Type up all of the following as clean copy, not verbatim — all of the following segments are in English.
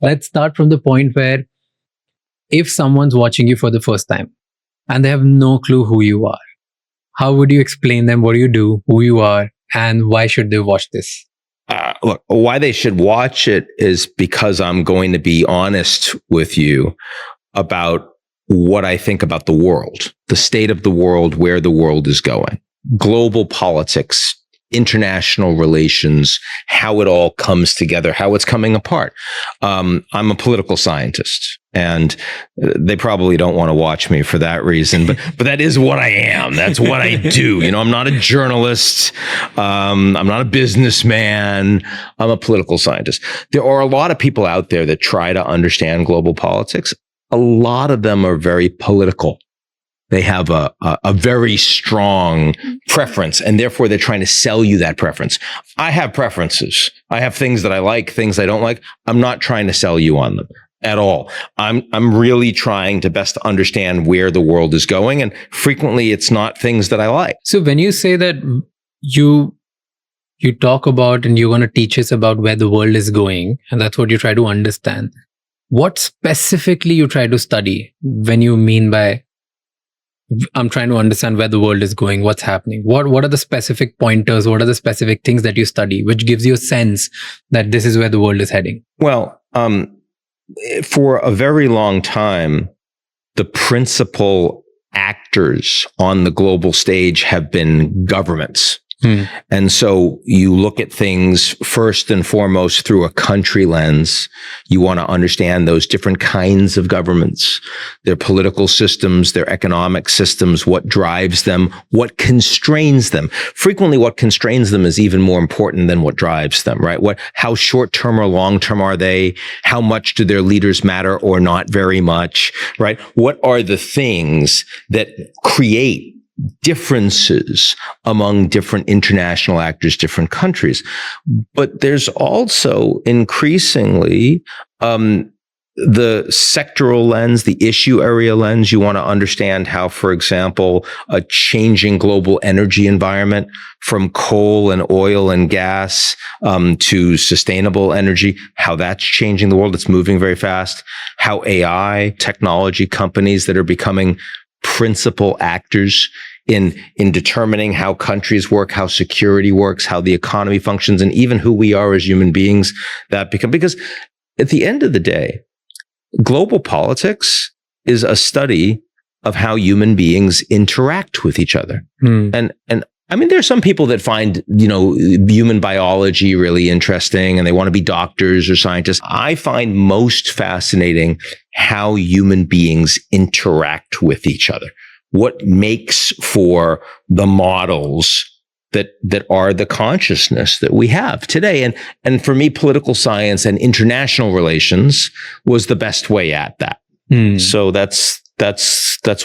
Let's start from the point where if someone's watching you for the first time and they have no clue who you are, how would you explain them what you do, who you are, and why should they watch this? Look, why they should watch it is because I'm going to be honest with you about what I think about the world, the state of the world, where the world is going, global politics, international relations, how it all comes together, how it's coming apart. I'm a political scientist, and they probably don't want to watch me for that reason, but that is what I am. That's what I do. You know, I'm not a journalist. I'm not a businessman. I'm a political scientist. There are a lot of people out there that try to understand global politics. A lot of them are very political. They have a very strong preference, and therefore they're trying to sell you that preference. I have preferences. I have things that I like, things I don't like. I'm not trying to sell you on them at all. I'm really trying to best understand where the world is going, and frequently it's not things that I like. So when you say that you talk about and you're going to teach us about where the world is going, and that's what you try to understand, what specifically you try to study when you mean by I'm trying to understand where the world is going, what's happening? What are the specific pointers? What are the specific things that you study, which gives you a sense that this is where the world is heading? Well, for a very long time, the principal actors on the global stage have been governments. And so you look at things first and foremost through a country lens. You want to understand those different kinds of governments, their political systems, their economic systems, what drives them, what constrains them. Frequently, what constrains them is even more important than what drives them, right? How short-term or long-term are they? How much do their leaders matter or not very much, right? What are the things that create differences among different international actors, different countries? But there's also increasingly the sectoral lens, the issue area lens. You want to understand how, for example, a changing global energy environment from coal and oil and gas to sustainable energy, how that's changing the world. It's moving very fast. How AI, technology companies that are becoming principal actors in determining how countries work, how security works, how the economy functions, and even who we are as human beings, because at the end of the day, global politics is a study of how human beings interact with each other. And I mean, there are some people that find, human biology really interesting and they want to be doctors or scientists. I find most fascinating how human beings interact with each other. What makes for the models that are the consciousness that we have today. And for me, political science and international relations was the best way at that. So that's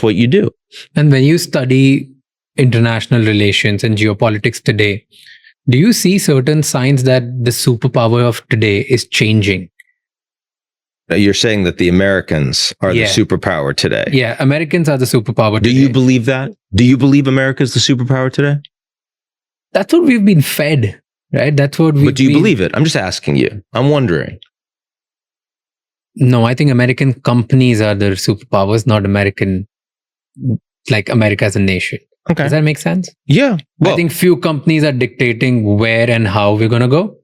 what you do. And when you study international relations and geopolitics today, do you see certain signs that the superpower of today is changing? You're saying that the Americans are the superpower today. Yeah, Americans are the superpower today. Do you believe that? Do you believe America is the superpower today? That's what we've been fed, right? That's what we. But do you believe it? I'm just asking you. I'm wondering. No, I think American companies are the superpowers, not America as a nation. Okay. Does that make sense? Yeah. Well, I think few companies are dictating where and how we're going to go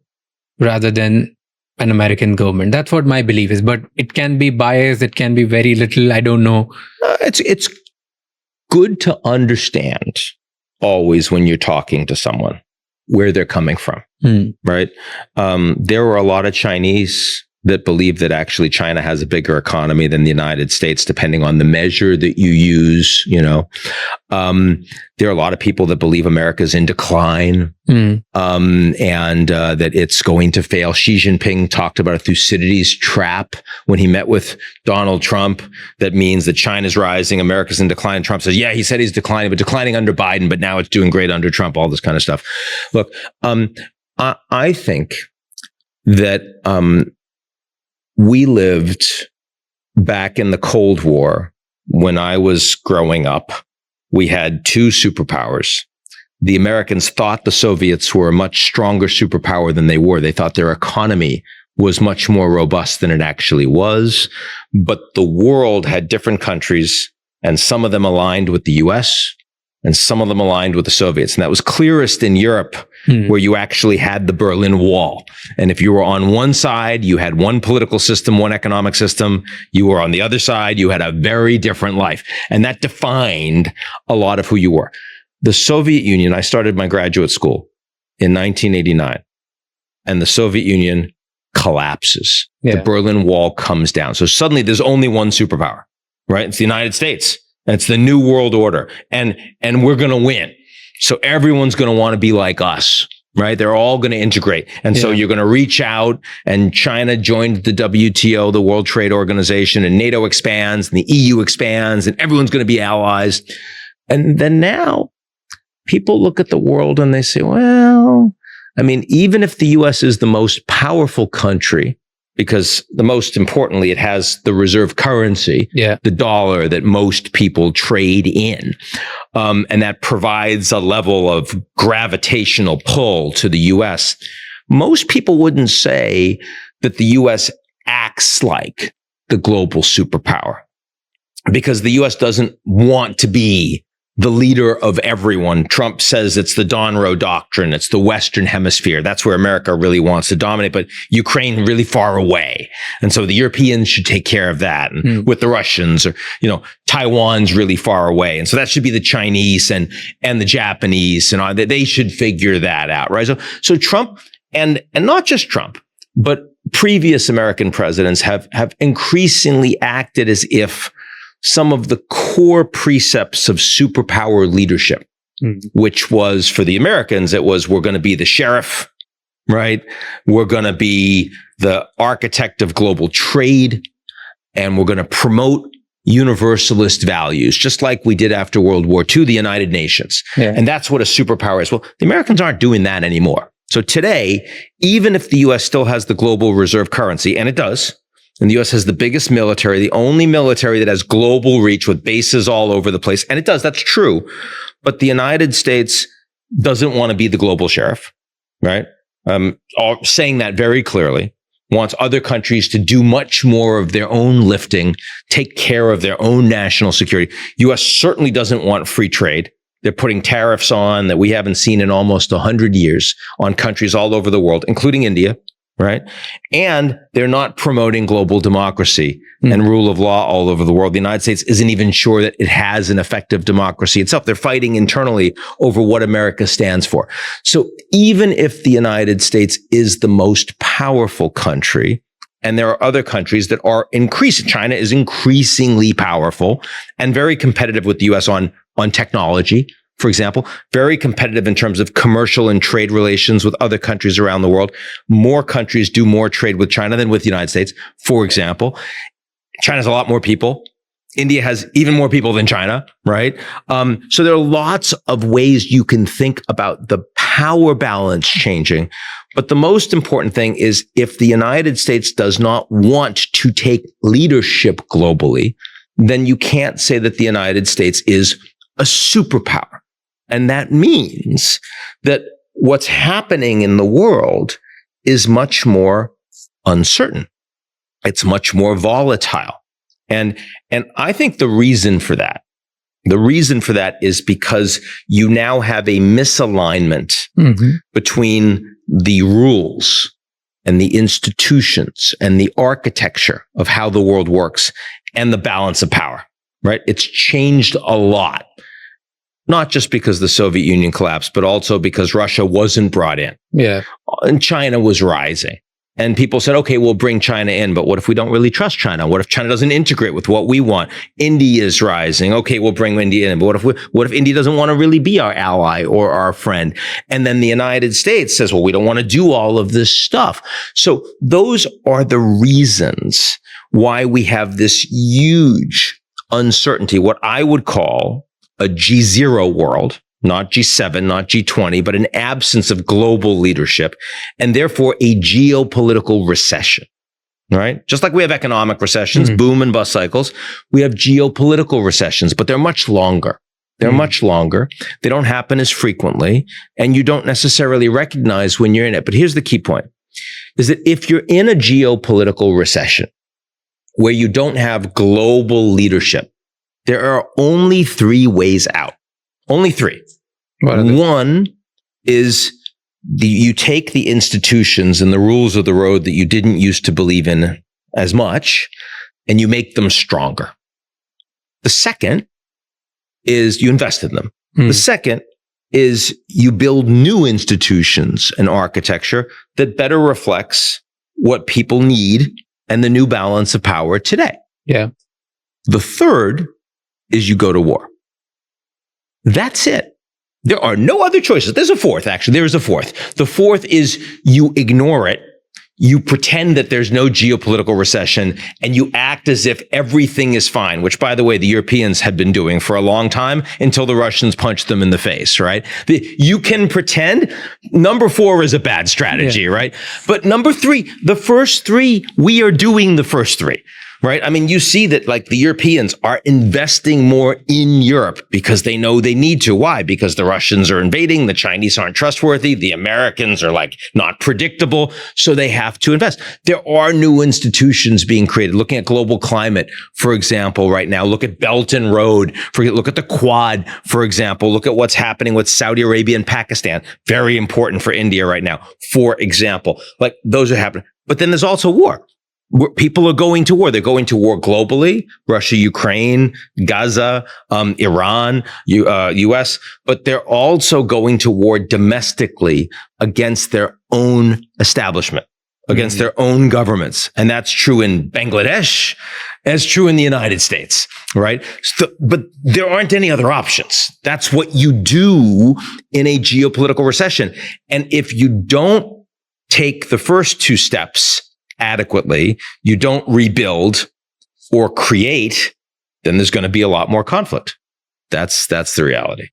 rather than an American government. That's what my belief is. But it can be biased. It can be very little. I don't know. It's good to understand always when you're talking to someone where they're coming from, right? There were a lot of Chinese that believe that actually China has a bigger economy than the United States, depending on the measure that you use. There are a lot of people that believe America's in decline, and that it's going to fail. Xi Jinping talked about a Thucydides trap when he met with Donald Trump. That means that China's rising, America's in decline. Trump says, yeah, he said he's declining, but declining under Biden, but now it's doing great under Trump, all this kind of stuff. Look, I think that we lived back in the Cold War when I was growing up. We had two superpowers. The Americans thought the Soviets were a much stronger superpower than they were. They thought their economy was much more robust than it actually was. But the world had different countries, and some of them aligned with the US, and some of them aligned with the Soviets. And that was clearest in Europe, where you actually had the Berlin Wall. And if you were on one side, you had one political system, one economic system. You were on the other side, you had a very different life. And that defined a lot of who you were. The Soviet Union, I started my graduate school in 1989, and the Soviet Union collapses. Yeah. The Berlin Wall comes down. So suddenly there's only one superpower, right? It's the United States. It's the new world order. And we're going to win. So everyone's going to want to be like us, right? They're all going to integrate. And so you're going to reach out, and China joined the WTO, the World Trade Organization, and NATO expands, and the EU expands, and everyone's going to be allies. And then now people look at the world and they say, well, I mean, even if the US is the most powerful country, because the most importantly, it has the reserve currency, the dollar that most people trade in. And that provides a level of gravitational pull to the US. Most people wouldn't say that the US acts like the global superpower, because the US doesn't want to be the leader of everyone. Trump says it's the Donroe Doctrine. It's the Western Hemisphere. That's where America really wants to dominate, but Ukraine really far away. And so the Europeans should take care of that. And with the Russians, or, Taiwan's really far away. And so that should be the Chinese and the Japanese, and they should figure that out, right? So Trump, and not just Trump, but previous American presidents have increasingly acted as if some of the core precepts of superpower leadership, which was, for the Americans, it was, we're going to be the sheriff, right? We're going to be the architect of global trade, and we're going to promote universalist values, just like we did after World War II, the United Nations. And that's what a superpower is. Well, the Americans aren't doing that anymore. So today, even if the US still has the global reserve currency, and it does, and the US has the biggest military, the only military that has global reach with bases all over the place. And it does, that's true. But the United States doesn't want to be the global sheriff, right? Saying that very clearly, wants other countries to do much more of their own lifting, take care of their own national security. US certainly doesn't want free trade. They're putting tariffs on that we haven't seen in almost 100 years on countries all over the world, including India. Right. And they're not promoting global democracy and rule of law all over the world. The United States isn't even sure that it has an effective democracy itself. They're fighting internally over what America stands for. So even if the United States is the most powerful country, and there are other countries that are increasing, China is increasingly powerful and very competitive with the US on technology, for example, very competitive in terms of commercial and trade relations with other countries around the world. More countries do more trade with China than with the United States, for example. China has a lot more people. India has even more people than China, right? So there are lots of ways you can think about the power balance changing. But the most important thing is, if the United States does not want to take leadership globally, then you can't say that the United States is a superpower. And that means that what's happening in the world is much more uncertain. It's much more volatile. And I think the reason for that is because you now have a misalignment between the rules and the institutions and the architecture of how the world works and the balance of power, right? It's changed a lot. Not just because the Soviet Union collapsed, but also because Russia wasn't brought in. And China was rising. And people said, okay, we'll bring China in, but what if we don't really trust China? What if China doesn't integrate with what we want? India is rising. Okay, we'll bring India in, but what if India doesn't want to really be our ally or our friend? And then the United States says, well, we don't want to do all of this stuff. So those are the reasons why we have this huge uncertainty, what I would call a G0 world, not G7, not G20, but an absence of global leadership, and therefore a geopolitical recession, right? Just like we have economic recessions, boom and bust cycles, we have geopolitical recessions, but they're much longer. They're much longer. They don't happen as frequently, and you don't necessarily recognize when you're in it. But here's the key point. is that if you're in a geopolitical recession where you don't have global leadership, there are only three ways out. Only three. One is you take the institutions and the rules of the road that you didn't used to believe in as much, and you make them stronger. The second is you invest in them. The second is you build new institutions and architecture that better reflects what people need and the new balance of power today. Yeah. The third is you go to war. That's it. There are no other choices. There's a fourth, actually. There is a fourth. The fourth is you ignore it. You pretend that there's no geopolitical recession and you act as if everything is fine, which, by the way, the Europeans had been doing for a long time until the Russians punched them in the face, right? You can pretend. Number four is a bad strategy, right? But number three, the first three, we are doing the first three. Right? I mean, you see that like the Europeans are investing more in Europe because they know they need to. Why? Because the Russians are invading, the Chinese aren't trustworthy, the Americans are like not predictable, so they have to invest. There are new institutions being created. Looking at global climate, for example, right now, look at Belt and Road, look at the Quad, for example, look at what's happening with Saudi Arabia and Pakistan. Very important for India right now, for example. Like those are happening. But then there's also war. People are going to war. They're going to war globally, Russia, Ukraine, Gaza, Iran, US, but they're also going to war domestically against their own establishment, against their own governments. And that's true in Bangladesh, as true in the United States, right? But there aren't any other options. That's what you do in a geopolitical recession. And if you don't take the first two steps adequately, you don't rebuild or create, then there's going to be a lot more conflict. That's the reality.